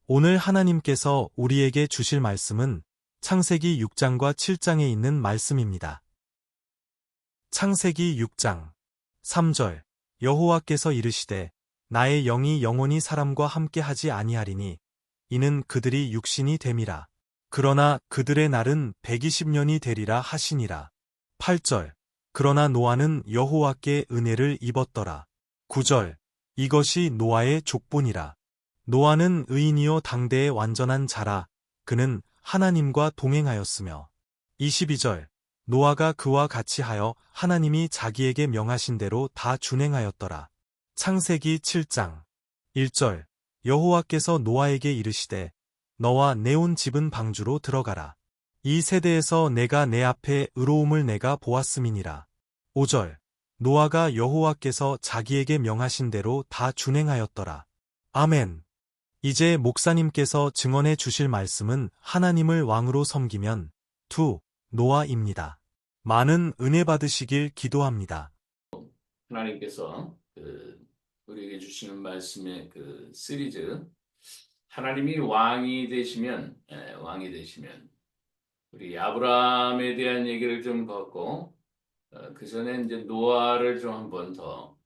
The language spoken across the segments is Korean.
오늘 하나님께서 우리에게 주실 말씀은 창세기 6장과 7장에 있는 말씀입니다. 창세기 6장 3절 여호와께서 이르시되 나의 영이 영원히 사람과 함께 하지 아니하리니 이는 그들이 육신이 됨이라. 그러나 그들의 날은 120년이 되리라 하시니라. 8절 그러나 노아는 여호와께 은혜를 입었더라. 9절 이것이 노아의 족본이라. 노아는 의인이요 당대의 완전한 자라. 그는 하나님과 동행하였으며. 22절 노아가 그와 같이 하여 하나님이 자기에게 명하신 대로 다 준행하였더라. 창세기 7장 1절 여호와께서 노아에게 이르시되 너와 내 온 집은 방주로 들어가라. 이 세대에서 내가 내 앞에 의로움을 내가 보았음이니라. 5절 노아가 여호와께서 자기에게 명하신 대로 다 준행하였더라. 아멘. 이제 목사님께서 증언해 주실 말씀은 하나님을 왕으로 섬기면 노아입니다. 많은 은혜 받으시길 기도합니다. 하나님께서 우리에게 주시는 말씀의 시리즈 하나님이 왕이 되시면 우리 아브라함에 대한 얘기를 좀 받고 그 전에 이제 노아를 좀 한 번 더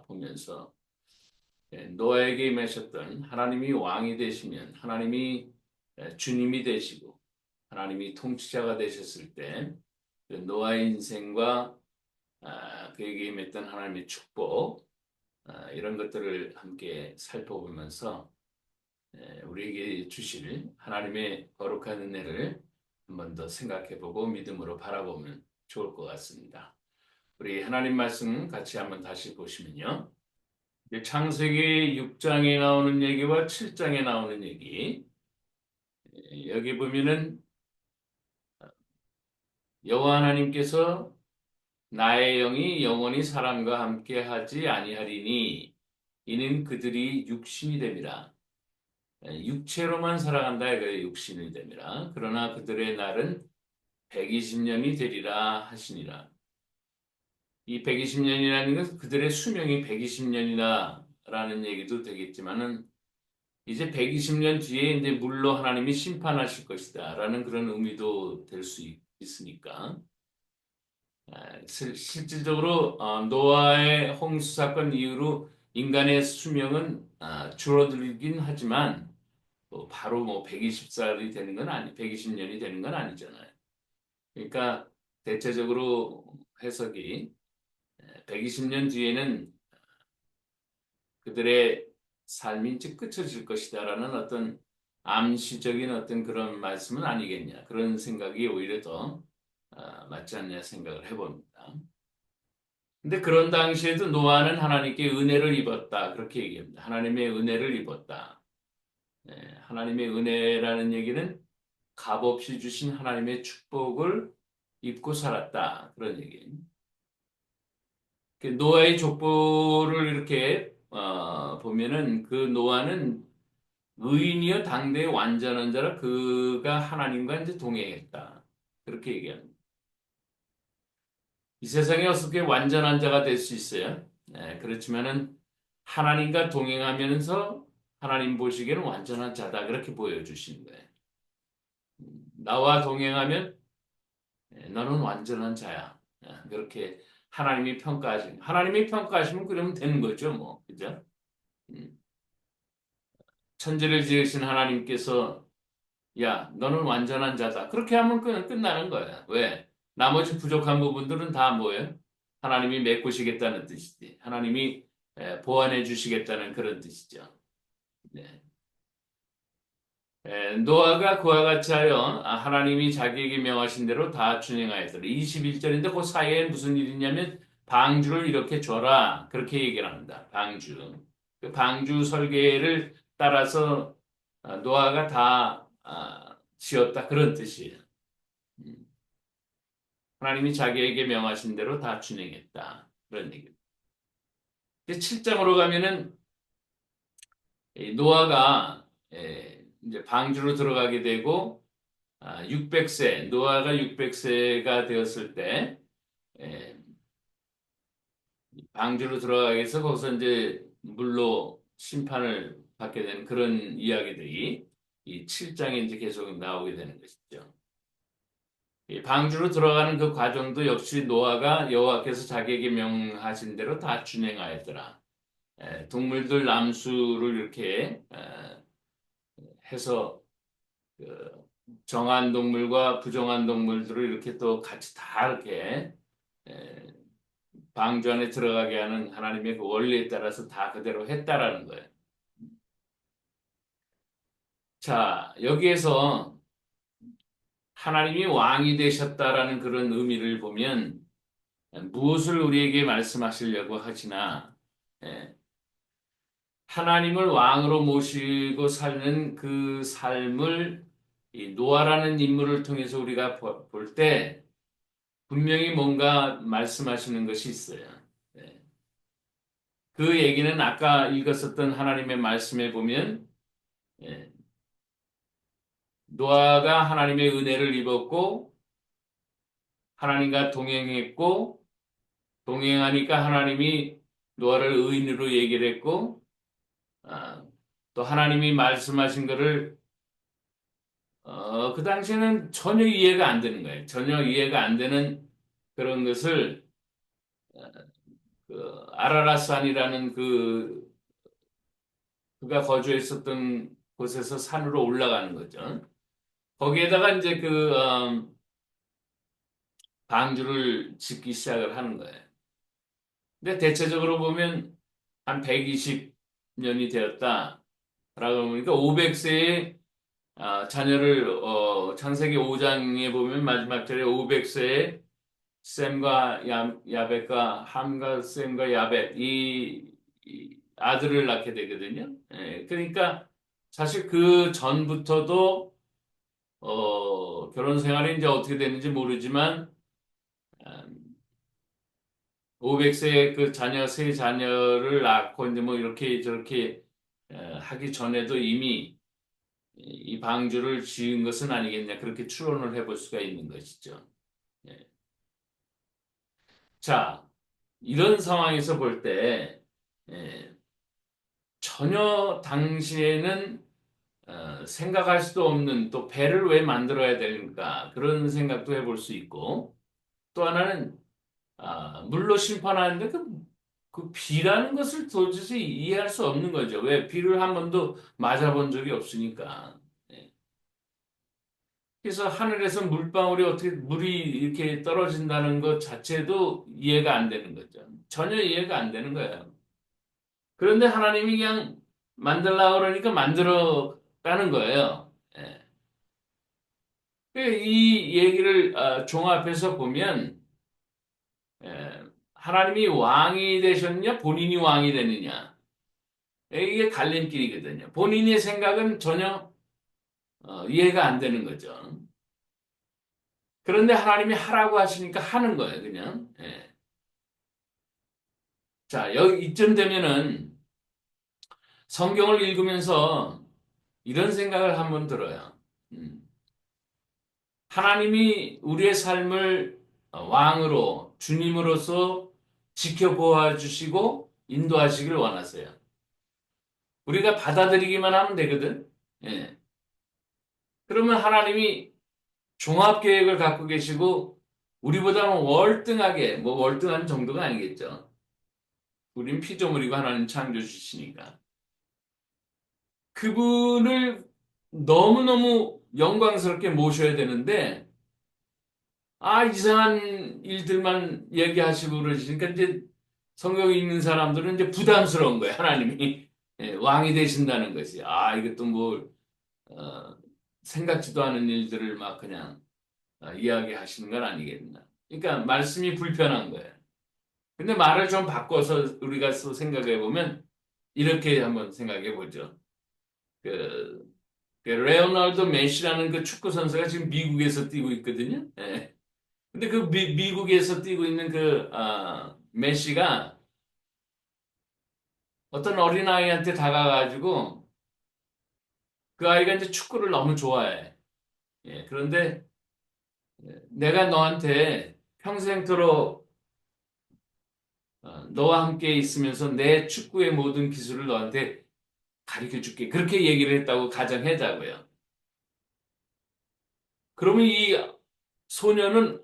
보면서 노아에게 임하셨던 하나님이 왕이 되시면 하나님이 주님이 되시고 하나님이 통치자가 되셨을 때 그 노아의 인생과 그에게 임했던 하나님의 축복 이런 것들을 함께 살펴보면서 우리에게 주실 하나님의 거룩한 은혜를 한 번 더 생각해보고 믿음으로 바라보면 좋을 것 같습니다. 우리 하나님 말씀 같이 한번 다시 보시면요. 창세기 6장에 나오는 얘기와 7장에 나오는 얘기 여기 보면은 여호와 하나님께서 나의 영이 영원히 사람과 함께 하지 아니하리니 이는 그들이 육신이 됨이라. 육체로만 살아간다 이거예요. 육신이 됨이라. 그러나 그들의 날은 120년이 되리라 하시니라. 이 120년이라는 것은 그들의 수명이 120년이라는 얘기도 되겠지만은 이제 120년 뒤에 이제 물로 하나님이 심판하실 것이다 라는 그런 의미도 될 수 있으니까 실질적으로 노아의 홍수 사건 이후로 인간의 수명은 줄어들긴 하지만 바로 120살이 되는 건 120년이 되는 건 아니잖아요. 그러니까 대체적으로 해석이 120년 뒤에는 그들의 삶이 이제 끝쳐질 것이다라는 어떤 암시적인 어떤 그런 말씀은 아니겠냐. 그런 생각이 오히려 더 맞지 않냐 생각을 해봅니다. 근데 그런 당시에도 노아는 하나님께 은혜를 입었다. 그렇게 얘기합니다. 하나님의 은혜를 입었다. 하나님의 은혜라는 얘기는 값없이 주신 하나님의 축복을 입고 살았다. 그런 얘기입니다. 노아의 족보를 이렇게 보면은 그 노아는 의인이여 당대의 완전한 자라 그가 하나님과 이제 동행했다. 그렇게 얘기합니다. 이 세상에 어떻게 완전한 자가 될 수 있어요? 그렇지만은 하나님과 동행하면서 하나님 보시기에는 완전한 자다. 그렇게 보여주시는 거예요. 나와 동행하면 너는 완전한 자야. 그렇게 하나님이 평가하시면 그러면 되는 거죠, 뭐. 그죠? 음. 천지를 지으신 하나님께서 야, 너는 완전한 자다. 그렇게 하면 끝나는 거야. 왜? 나머지 부족한 부분들은 다 뭐예요? 하나님이 메꾸시겠다는 뜻이지. 하나님이 보완해 주시겠다는 그런 뜻이죠. 네. 노아가 그와 같이 하여 하나님이 자기에게 명하신 대로 다 준행하였더라. 21절인데 그 사이에 무슨 일이 있냐면 방주를 이렇게 줘라. 그렇게 얘기를 합니다. 방주. 그 방주 설계를 따라서 노아가 다 지었다. 그런 뜻이에요. 음. 하나님이 자기에게 명하신 대로 다 준행했다. 그런 얘기입니다. 7장으로 가면은 노아가 이제 방주로 들어가게 되고 600세 노아가 600세가 되었을 때 방주로 들어가게 해서 거기서 이제 물로 심판을 받게 되는 그런 이야기들이 이 7장에 이제 계속 나오게 되는 것이죠. 이 방주로 들어가는 그 과정도 역시 노아가 여호와께서 자기에게 명하신 대로 다 준행하였더라. 동물들 남수를 이렇게 해서 그 정한 동물과 부정한 동물들을 이렇게 또 같이 다 이렇게 에, 방주 안에 들어가게 하는 하나님의 그 원리에 따라서 다 그대로 했다라는 거예요. 자, 여기에서 하나님이 왕이 되셨다라는 그런 의미를 보면 무엇을 우리에게 말씀하시려고 하시나 예, 하나님을 왕으로 모시고 사는 그 삶을 이 노아라는 인물을 통해서 우리가 볼 때 분명히 뭔가 말씀하시는 것이 있어요. 예. 그 얘기는 아까 읽었었던 하나님의 말씀에 보면 예, 노아가 하나님의 은혜를 입었고 하나님과 동행했고 동행하니까 하나님이 노아를 의인으로 얘기를 했고 아, 또 하나님이 말씀하신 것을 그 당시에는 전혀 이해가 안 되는 거예요. 전혀 이해가 안 되는 그런 것을 그 아라라산이라는 그가 거주했었던 곳에서 산으로 올라가는 거죠. 거기에다가 이제 방주를 짓기 시작을 하는 거예요. 근데 대체적으로 보면 한 120년이 되었다라고 보니까 500세의 자녀를 창세기 5장에 보면 마지막 절에 500세의 셈과 야벳과 함과 셈과 야벳 이 아들을 낳게 되거든요. 예, 그러니까 사실 그 전부터도 결혼 생활이 이제 어떻게 됐는지 모르지만 500세의 그 자녀 세 자녀를 낳고 이제 뭐 이렇게 저렇게 하기 전에도 이미 이 방주를 지은 것은 아니겠냐 그렇게 추론을 해볼 수가 있는 것이죠. 예. 자, 이런 상황에서 볼 때 전혀 당시에는 생각할 수도 없는 또 배를 왜 만들어야 될까 그런 생각도 해볼 수 있고 또 하나는 물로 심판하는데 그 비라는 것을 도저히 이해할 수 없는 거죠. 왜 비를 한 번도 맞아본 적이 없으니까. 예. 그래서 하늘에서 물방울이 어떻게 물이 이렇게 떨어진다는 것 자체도 이해가 안 되는 거죠. 전혀 이해가 안 되는 거예요. 그런데 하나님이 그냥 만들라 그러니까 만들어 가는 거예요. 예. 이 얘기를 종합해서 보면 하나님이 왕이 되셨냐 본인이 왕이 되느냐 이게 갈림길이거든요. 본인의 생각은 전혀 이해가 안 되는 거죠. 그런데 하나님이 하라고 하시니까 하는 거예요, 그냥. 예. 자, 여기 이쯤 되면은 성경을 읽으면서 이런 생각을 한번 들어요. 음. 하나님이 우리의 삶을 왕으로 주님으로서 지켜보아 주시고 인도하시길 원하세요. 우리가 받아들이기만 하면 되거든. 예. 그러면 하나님이 종합계획을 갖고 계시고 우리보다는 월등하게 뭐 월등한 정도가 아니겠죠. 우린 피조물이고 하나님 창조주시니까. 그분을 너무너무 영광스럽게 모셔야 되는데 이상한 일들만 얘기하시고 그러시니까 이제 성경 읽는 사람들은 이제 부담스러운 거예요. 하나님이 왕이 되신다는 것이. 이것도 뭐 어, 생각지도 않은 일들을 막 그냥 이야기하시는 건 아니겠나. 그러니까 말씀이 불편한 거예요. 근데 말을 좀 바꿔서 우리가 또 생각해 보면 이렇게 한번 생각해 보죠. 그, 그 레오나르도 메시라는 그 축구 선수가 지금 미국에서 뛰고 있거든요. 예. 근데 그 미국에서 뛰고 있는 메시가 어떤 어린아이한테 다가가가지고 그 아이가 이제 축구를 너무 좋아해. 예. 그런데 내가 너한테 평생토록 너와 함께 있으면서 내 축구의 모든 기술을 너한테 가르쳐 줄게. 그렇게 얘기를 했다고 가정하자고요. 그러면 이 소녀는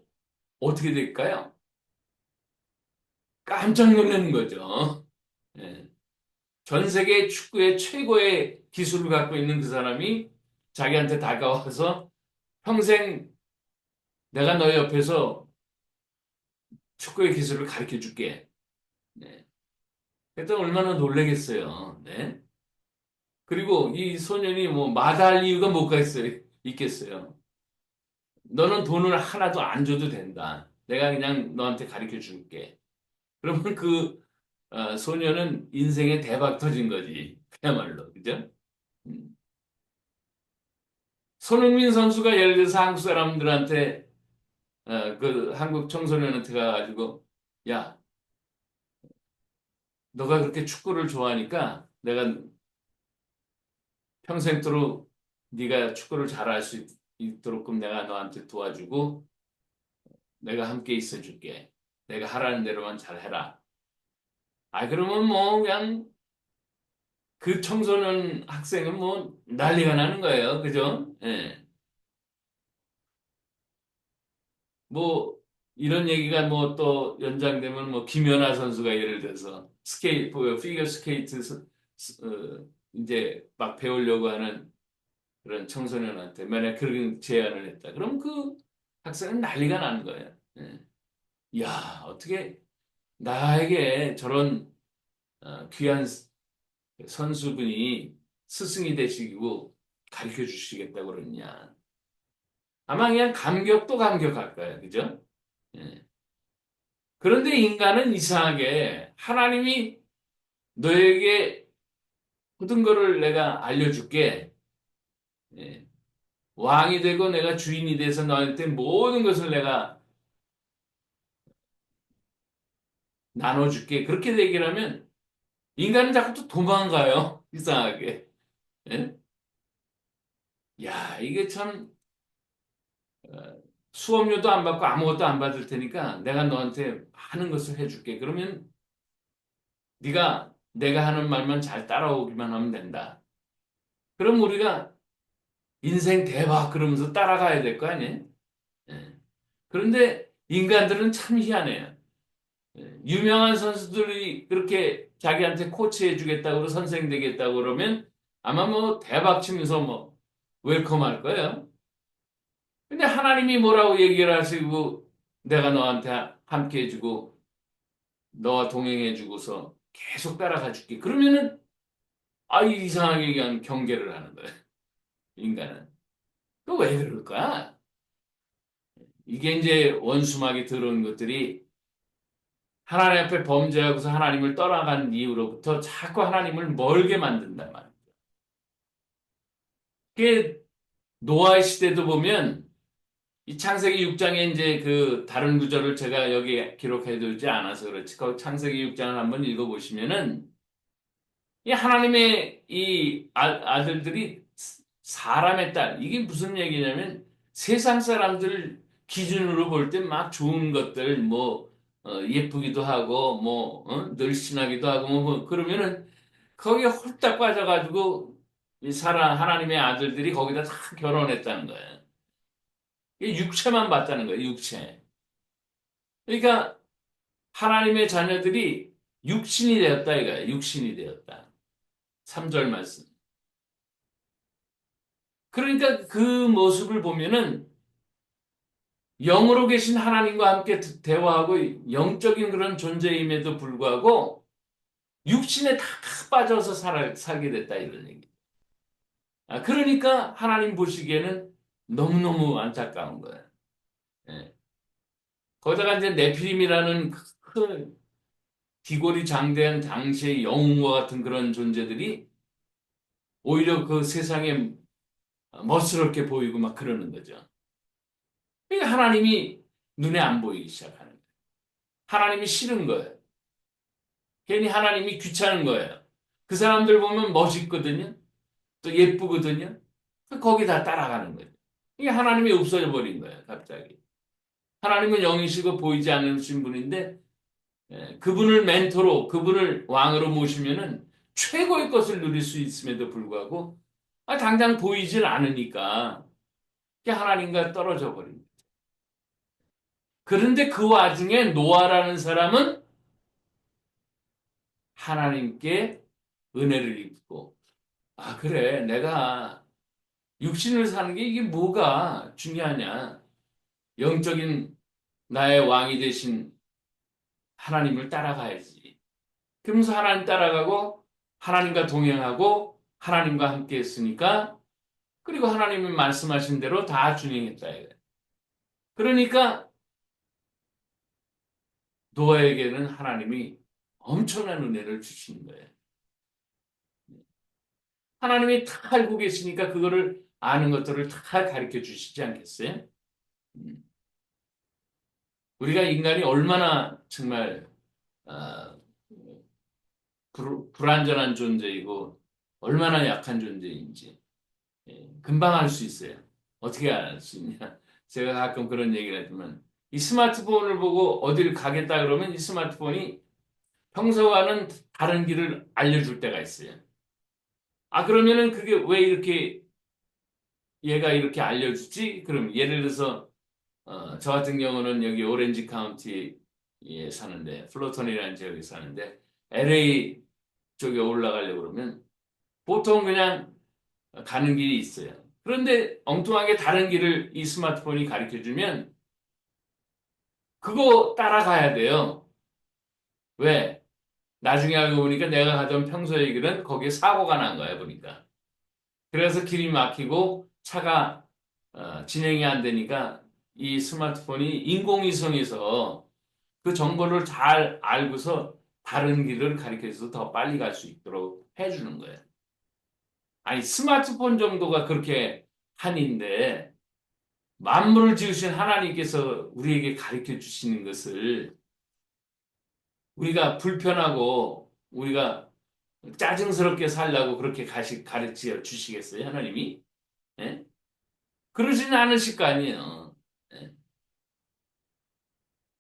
어떻게 될까요? 깜짝 놀라는 거죠. 예. 전 세계 축구의 최고의 기술을 갖고 있는 그 사람이 자기한테 다가와서 평생 내가 너 옆에서 축구의 기술을 가르쳐 줄게. 네. 그랬더니 얼마나 놀라겠어요. 네. 그리고 이 소년이 뭐 마다할 이유가 뭐가 있겠어요. 너는 돈을 하나도 안 줘도 된다. 내가 그냥 너한테 가르쳐 줄게. 그러면 그 소년은 인생에 대박 터진 거지. 그야말로. 그죠? 음. 손흥민 선수가 예를 들어서 한국 사람들한테 그 한국 청소년한테 가가지고 야, 너가 그렇게 축구를 좋아하니까 내가 평생토록 네가 축구를 잘할 수 있도록끔 내가 너한테 도와주고 내가 함께 있어줄게. 내가 하라는 대로만 잘 해라. 아, 그러면 뭐 그냥 그 청소년 학생은 뭐 난리가 나는 거예요. 그죠? 예. 뭐 이런 얘기가 뭐 또 연장되면 뭐 김연아 선수가 예를 들어서 피겨 스케이트 이제 막 배우려고 하는 그런 청소년한테 만약 그런 제안을 했다. 그럼 그 학생은 난리가 나는 거예요. 예. 야, 어떻게 나에게 저런 귀한 선수분이 스승이 되시고 가르쳐 주시겠다고 그러냐. 아마 그냥 감격도 감격할 거예요. 그죠? 예. 그런데 인간은 이상하게 하나님이 너에게 모든 거를 내가 알려줄게. 예. 왕이 되고 내가 주인이 돼서 너한테 모든 것을 내가 나눠줄게. 그렇게 얘기를 하면 인간은 자꾸 또 도망가요. 이상하게. 예? 야, 이게 참 수업료도 안 받고 아무것도 안 받을 테니까 내가 너한테 많은 것을 해줄게. 그러면 네가 내가 하는 말만 잘 따라오기만 하면 된다. 그럼 우리가 인생 대박 그러면서 따라가야 될 거 아니에요? 예. 그런데 인간들은 참 희한해요. 예. 유명한 선수들이 그렇게 자기한테 코치해 주겠다고 선생 되겠다고 그러면 아마 뭐 대박 치면서 뭐 웰컴 할 거예요. 근데 하나님이 뭐라고 얘기를 하시고 내가 너한테 함께 해주고 너와 동행해주고서 계속 따라가 줄게. 그러면은 이상하게 그냥 경계를 하는 거예요. 인간은. 그 왜 그럴까? 이게 이제 원수막이 들어온 것들이 하나님 앞에 범죄하고서 하나님을 떠나간 이후로부터 자꾸 하나님을 멀게 만든단 말이에요. 그게 노아의 시대도 보면 이 창세기 6장에 이제 그 다른 구절을 제가 여기 기록해 두지 않아서 그렇지. 그 창세기 6장을 한번 읽어보시면은 이 하나님의 이 아들들이 사람의 딸, 이게 무슨 얘기냐면 세상 사람들 기준으로 볼 때 막 좋은 것들, 뭐, 예쁘기도 하고, 뭐, 늘씬하기도 하고, 뭐, 그러면은 거기에 홀딱 빠져가지고 이 하나님의 아들들이 거기다 다 결혼했다는 거예요. 이게 육체만 봤다는 거예요, 육체. 그러니까 하나님의 자녀들이 육신이 되었다, 이거예요. 육신이 되었다. 3절 말씀. 그러니까 그 모습을 보면은 영으로 계신 하나님과 함께 대화하고 영적인 그런 존재임에도 불구하고 육신에 다 빠져서 살게 됐다 이런 얘기. 그러니까 하나님 보시기에는 너무너무 안타까운 거예요. 예. 거기다가 이제 네피림이라는 큰 기골이 장대한 당시의 영웅과 같은 그런 존재들이 오히려 그 세상에 멋스럽게 보이고 막 그러는 거죠. 그러니까 하나님이 눈에 안 보이기 시작하는 거예요. 하나님이 싫은 거예요. 괜히 하나님이 귀찮은 거예요. 그 사람들 보면 멋있거든요. 또 예쁘거든요. 거기 다 따라가는 거예요. 이게 하나님이 없어져 버린 거예요. 갑자기. 하나님은 영이시고 보이지 않으신 분인데 그분을 멘토로 그분을 왕으로 모시면은 최고의 것을 누릴 수 있음에도 불구하고 당장 보이질 않으니까 하나님과 떨어져 버립니다. 그런데 그 와중에 노아라는 사람은 하나님께 은혜를 입고 그래 내가 육신을 사는 게 이게 뭐가 중요하냐. 영적인 나의 왕이 되신 하나님을 따라가야지. 그러면서 하나님 따라가고 하나님과 동행하고 하나님과 함께 했으니까 그리고 하나님이 말씀하신 대로 다 준행했다. 그러니까 노아에게는 하나님이 엄청난 은혜를 주시는 거예요. 하나님이 다 알고 계시니까 그거를 아는 것들을 다 가르쳐 주시지 않겠어요? 우리가 인간이 얼마나 정말 아, 불완전한 존재이고 얼마나 약한 존재인지 금방 알 수 있어요. 어떻게 알 수 있냐? 제가 가끔 그런 얘기를 하지만 이 스마트폰을 보고 어딜 가겠다 그러면 이 스마트폰이 평소와는 다른 길을 알려줄 때가 있어요. 그러면은 그게 왜 이렇게 얘가 이렇게 알려주지? 그럼 예를 들어서 저 같은 경우는 여기 오렌지 카운티에 사는데 플로턴이라는 지역에 사는데 LA 쪽에 올라가려고 그러면 보통 그냥 가는 길이 있어요. 그런데 엉뚱하게 다른 길을 이 스마트폰이 가르쳐주면 그거 따라가야 돼요. 왜? 나중에 알고 보니까 내가 가던 평소의 길은 거기에 사고가 난 거야, 보니까. 그래서 길이 막히고 차가 진행이 안 되니까 이 스마트폰이 인공위성에서 그 정보를 잘 알고서 다른 길을 가리켜서 더 빨리 갈 수 있도록 해주는 거예요. 아니, 스마트폰 정도가 그렇게 한인데 만물을 지으신 하나님께서 우리에게 가르쳐 주시는 것을 우리가 불편하고 우리가 짜증스럽게 살라고 그렇게 가르쳐 주시겠어요, 하나님이? 예? 그러지는 않으실 거 아니에요. 예?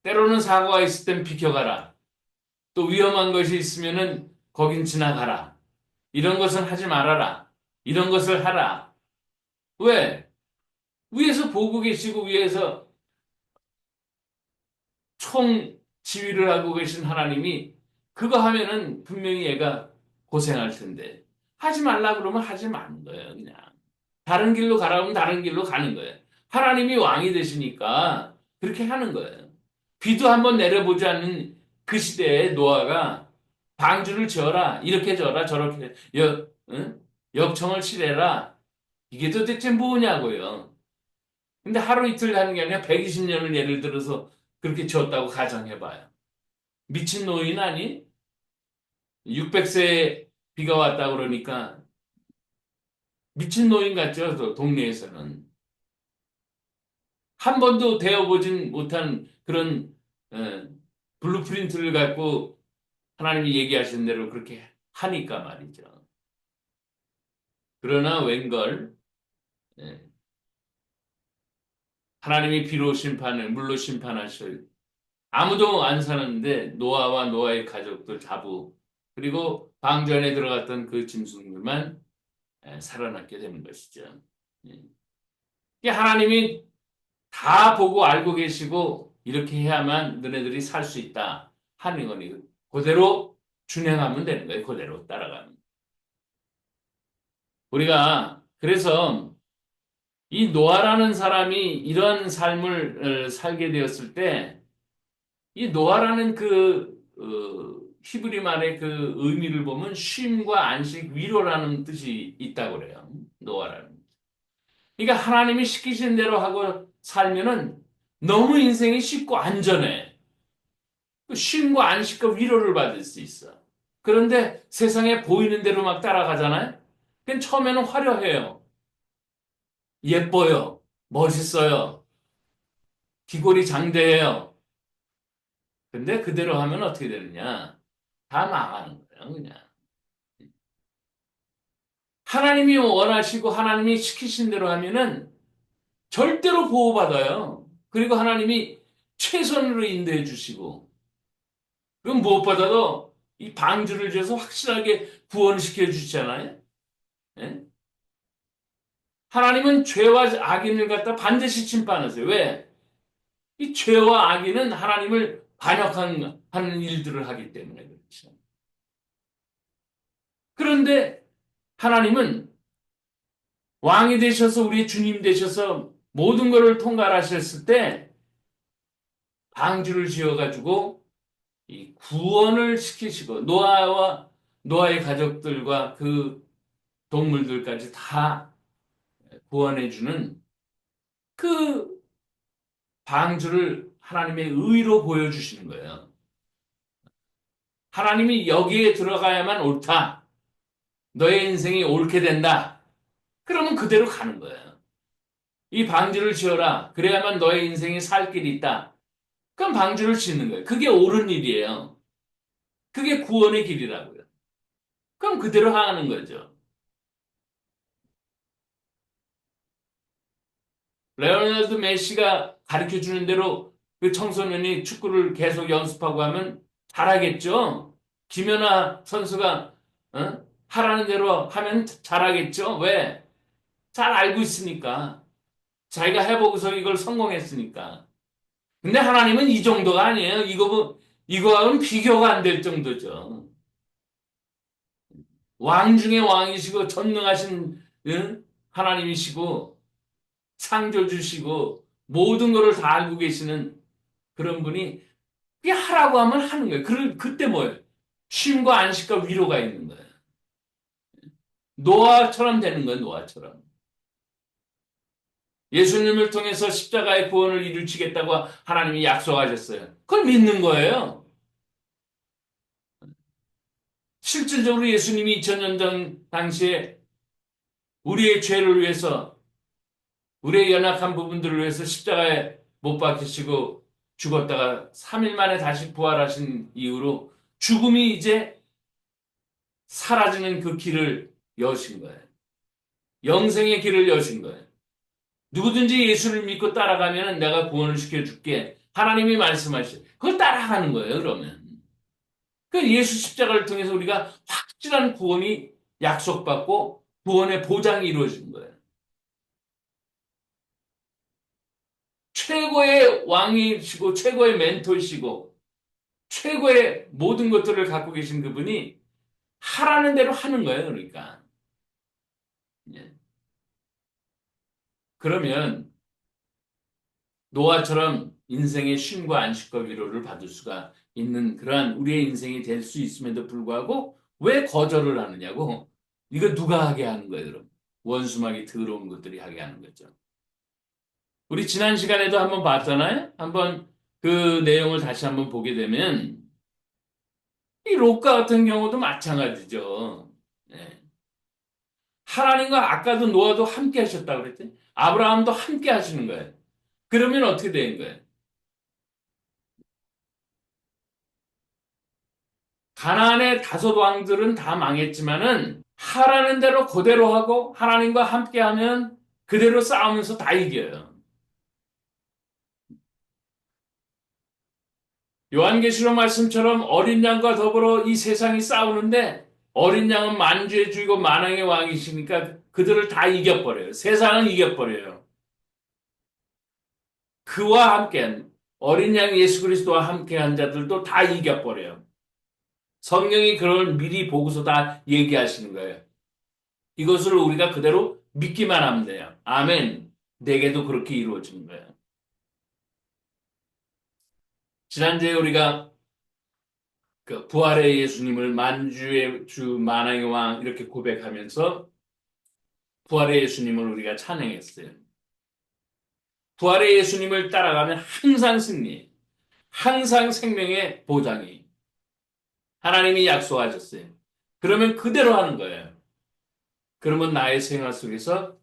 때로는 사고가 있을 땐 비켜가라. 또 위험한 것이 있으면은 거긴 지나가라. 이런 것은 하지 말아라. 이런 것을 하라. 왜? 위에서 보고 계시고 위에서 총 지휘를 하고 계신 하나님이 그거 하면은 분명히 얘가 고생할 텐데 하지 말라 그러면 하지 마는 거예요, 그냥. 다른 길로 가라면 다른 길로 가는 거예요. 하나님이 왕이 되시니까 그렇게 하는 거예요. 비도 한번 내려보지 않는 그 시대에 노아가 방주를 지어라. 이렇게 지어라. 저렇게 응? 역청을 칠해라. 이게 도대체 뭐냐고요. 근데 하루 이틀 하는 게 아니라 120년을 예를 들어서 그렇게 지었다고 가정해봐요. 미친 노인 아니? 600세에 비가 왔다 그러니까 미친 노인 같죠, 동네에서는. 한 번도 되어보진 못한 그런 어, 블루프린트를 갖고 하나님이 얘기하신 대로 그렇게 하니까 말이죠. 그러나 웬걸 예, 하나님이 비로 심판을 물로 심판하실 아무도 안 사는데 노아와 노아의 가족들 자부 그리고 방주 안에 들어갔던 그 짐승들만 살아남게 되는 것이죠. 예. 이게 하나님이 다 보고 알고 계시고 이렇게 해야만 너네들이 살 수 있다 하는 거니 그대로 준행하면 되는 거예요. 그대로 따라가면. 우리가 그래서 이 노아라는 사람이 이런 삶을 살게 되었을 때 이 노아라는 히브리 말의 그 의미를 보면 쉼과 안식, 위로라는 뜻이 있다고 그래요. 노아라는. 그러니까 하나님이 시키신 대로 하고 살면은 너무 인생이 쉽고 안전해. 그 쉼과 안식과 위로를 받을 수 있어. 그런데 세상에 보이는 대로 막 따라가잖아요. 그건 처음에는 화려해요. 예뻐요. 멋있어요. 기골이 장대해요. 근데 그대로 하면 어떻게 되느냐? 다 망하는 거예요, 그냥. 하나님이 원하시고 하나님이 시키신 대로 하면은 절대로 보호받아요. 그리고 하나님이 최선으로 인도해 주시고, 그럼 무엇보다도 이 방주를 지어서 확실하게 구원시켜 주시잖아요. 예? 하나님은 죄와 악인을 갖다 반드시 심판하세요. 왜? 이 죄와 악인은 하나님을 반역하는 일들을 하기 때문에 그렇죠. 그런데 하나님은 왕이 되셔서 우리 주님 되셔서 모든 것을 통달하셨을 때 방주를 지어가지고 이 구원을 시키시고 노아의 가족들과 그 동물들까지 다 구원해주는 그 방주를 하나님의 의로 보여주시는 거예요. 하나님이 여기에 들어가야만 옳다. 너의 인생이 옳게 된다. 그러면 그대로 가는 거예요. 이 방주를 지어라. 그래야만 너의 인생이 살 길이 있다. 그럼 방주를 짓는 거예요. 그게 옳은 일이에요. 그게 구원의 길이라고요. 그럼 그대로 하는 거죠. 레오나르드 메시가 가르쳐 주는 대로 그 청소년이 축구를 계속 연습하고 하면 잘하겠죠? 김연아 선수가 하라는 대로 하면 잘하겠죠? 왜? 잘 알고 있으니까. 자기가 해보고서 이걸 성공했으니까. 근데 하나님은 이 정도가 아니에요. 이거하고는 비교가 안 될 정도죠. 왕 중에 왕이시고 전능하신 하나님이시고 창조주시고 모든 것을 다 알고 계시는 그런 분이 그게 하라고 하면 하는 거예요. 그때 뭐예요? 쉼과 안식과 위로가 있는 거예요. 노아처럼 되는 거예요. 노아처럼. 예수님을 통해서 십자가의 구원을 이루시겠다고 하나님이 약속하셨어요. 그걸 믿는 거예요. 실질적으로 예수님이 2000년 전 당시에 우리의 죄를 위해서 우리의 연약한 부분들을 위해서 십자가에 못 박히시고 죽었다가 3일 만에 다시 부활하신 이후로 죽음이 이제 사라지는 그 길을 여신 거예요. 영생의 길을 여신 거예요. 누구든지 예수를 믿고 따라가면 내가 구원을 시켜줄게. 하나님이 말씀하시죠. 그걸 따라가는 거예요, 그러면. 그 예수 십자가를 통해서 우리가 확실한 구원이 약속받고 구원의 보장이 이루어진 거예요. 최고의 왕이시고 최고의 멘토이시고 최고의 모든 것들을 갖고 계신 그분이 하라는 대로 하는 거예요. 그러니까. 예. 그러면 노아처럼 인생의 쉼과 안식과 위로를 받을 수가 있는 그러한 우리의 인생이 될 수 있음에도 불구하고 왜 거절을 하느냐고. 이거 누가 하게 하는 거예요, 그럼? 원수막이 더러운 것들이 하게 하는 거죠. 우리 지난 시간에도 한번 봤잖아요? 한번 그 내용을 다시 한번 보게 되면 이 롯과 같은 경우도 마찬가지죠. 네. 하나님과 아까도 노아도 함께 하셨다고 그랬더니 아브라함도 함께 하시는 거예요. 그러면 어떻게 되는 거예요? 가나안의 다섯 왕들은 다 망했지만은 하라는 대로 그대로 하고 하나님과 함께 하면 그대로 싸우면서 다 이겨요. 요한계시록 말씀처럼 어린 양과 더불어 이 세상이 싸우는데 어린 양은 만주의 주이고 만왕의 왕이시니까 그들을 다 이겨버려요. 세상은 이겨버려요. 그와 함께한 어린 양 예수 그리스도와 함께한 자들도 다 이겨버려요. 성령이 그걸 미리 보고서 다 얘기하시는 거예요. 이것을 우리가 그대로 믿기만 하면 돼요. 아멘. 내게도 그렇게 이루어지는 거예요. 지난주에 우리가 그 부활의 예수님을 만주의 주 만왕의 왕 이렇게 고백하면서 부활의 예수님을 우리가 찬양했어요. 부활의 예수님을 따라가면 항상 승리, 항상 생명의 보장이 하나님이 약속하셨어요. 그러면 그대로 하는 거예요. 그러면 나의 생활 속에서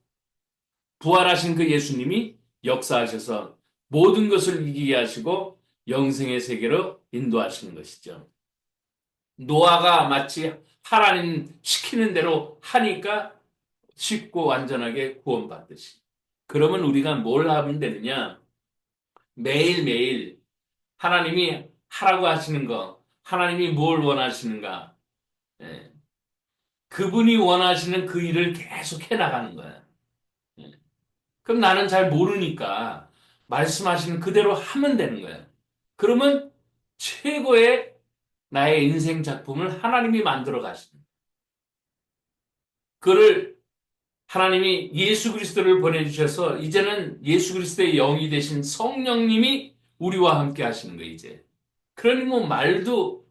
부활하신 그 예수님이 역사하셔서 모든 것을 이기게 하시고 영생의 세계로 인도하시는 것이죠. 노아가 마치 하나님 시키는 대로 하니까 쉽고 완전하게 구원받듯이. 그러면 우리가 뭘 하면 되느냐? 매일매일 하나님이 하라고 하시는 거, 하나님이 뭘 원하시는가? 예. 그분이 원하시는 그 일을 계속 해나가는 거야. 예. 그럼 나는 잘 모르니까 말씀하시는 그대로 하면 되는 거야. 그러면 최고의 나의 인생 작품을 하나님이 만들어 가시는 거야. 그를 하나님이 예수 그리스도를 보내주셔서 이제는 예수 그리스도의 영이 되신 성령님이 우리와 함께 하시는 거예요, 이제. 그러니 뭐 말도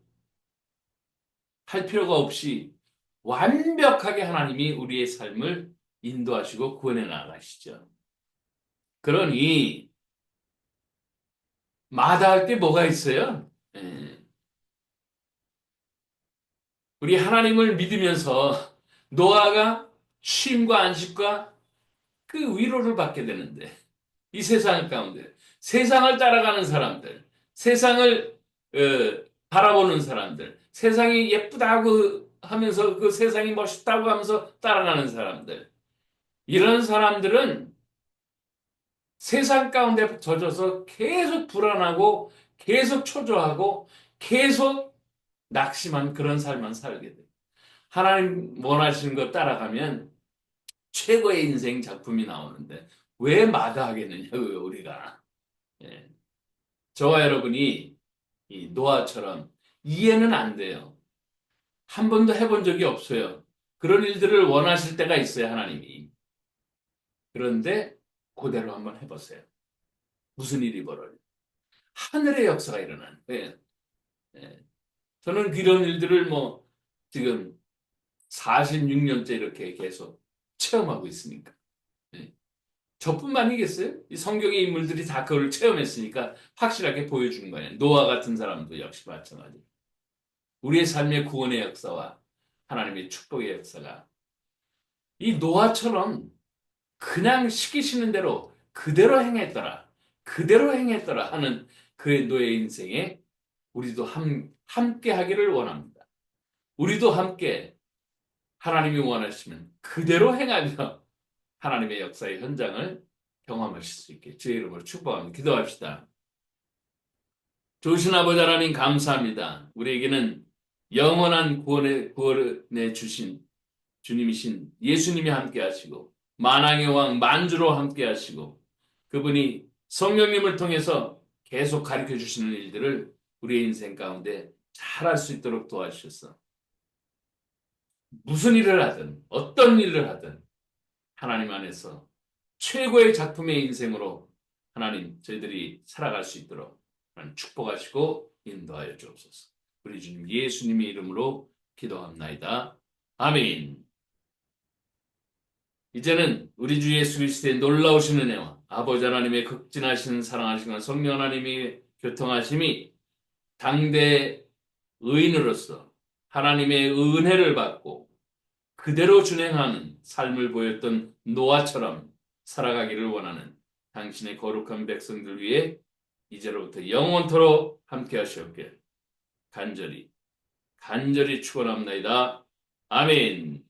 할 필요가 없이 완벽하게 하나님이 우리의 삶을 인도하시고 구원해 나가시죠. 그러니 마다할 게 뭐가 있어요? 예. 우리 하나님을 믿으면서 노아가 쉼과 안식과 그 위로를 받게 되는데 이 세상 가운데 세상을 따라가는 사람들, 세상을 바라보는 사람들, 세상이 예쁘다고 하면서 그 세상이 멋있다고 하면서 따라가는 사람들, 이런 사람들은 세상 가운데 젖어서 계속 불안하고 계속 초조하고 계속 낙심한 그런 삶만 살게 돼. 하나님 원하시는 거 따라가면 최고의 인생 작품이 나오는데 왜 마다하겠느냐고요, 우리가. 예. 저와 여러분이 이 노아처럼 이해는 안 돼요. 한 번도 해본 적이 없어요. 그런 일들을 원하실 때가 있어요, 하나님이. 그런데 그대로 한번 해보세요. 무슨 일이 벌어요? 하늘의 역사가 일어나는 거예요. 예. 저는 이런 일들을 뭐 지금 46년째 이렇게 계속 체험하고 있으니까. 예. 저뿐만이겠어요? 이 성경의 인물들이 다 그걸 체험했으니까 확실하게 보여주는 거예요. 노아 같은 사람도 역시 마찬가지. 우리의 삶의 구원의 역사와 하나님의 축복의 역사가 이 노아처럼 그냥 시키시는 대로 그대로 행했더라. 그대로 행했더라 하는 그의 노예 인생에 우리도 함께 하기를 원합니다. 우리도 함께 하나님이 원하시면 그대로 행하며 하나님의 역사의 현장을 경험하실 수 있게 주의 이름으로 축복합니다. 기도합시다. 좋으신 아버지 하나님 감사합니다. 우리에게는 영원한 구원에 주신 주님이신 예수님이 함께 하시고 만왕의 왕 만주로 함께 하시고 그분이 성령님을 통해서 계속 가르쳐 주시는 일들을 우리의 인생 가운데 잘할 수 있도록 도와주셔서 무슨 일을 하든 어떤 일을 하든 하나님 안에서 최고의 작품의 인생으로 하나님 저희들이 살아갈 수 있도록 하나님 축복하시고 인도하여 주옵소서. 우리 주님 예수님의 이름으로 기도합나이다. 아멘. 이제는 우리 주 예수 그리스도의 놀라우신 은혜와 아버지 하나님의 극진하신 사랑하시는 성령 하나님의 교통하심이 당대 의인으로서 하나님의 은혜를 받고 그대로 준행하는 삶을 보였던 노아처럼 살아가기를 원하는 당신의 거룩한 백성들 위해 이제로부터 영원토록 함께 하시옵길 간절히 축원합니다. 아멘.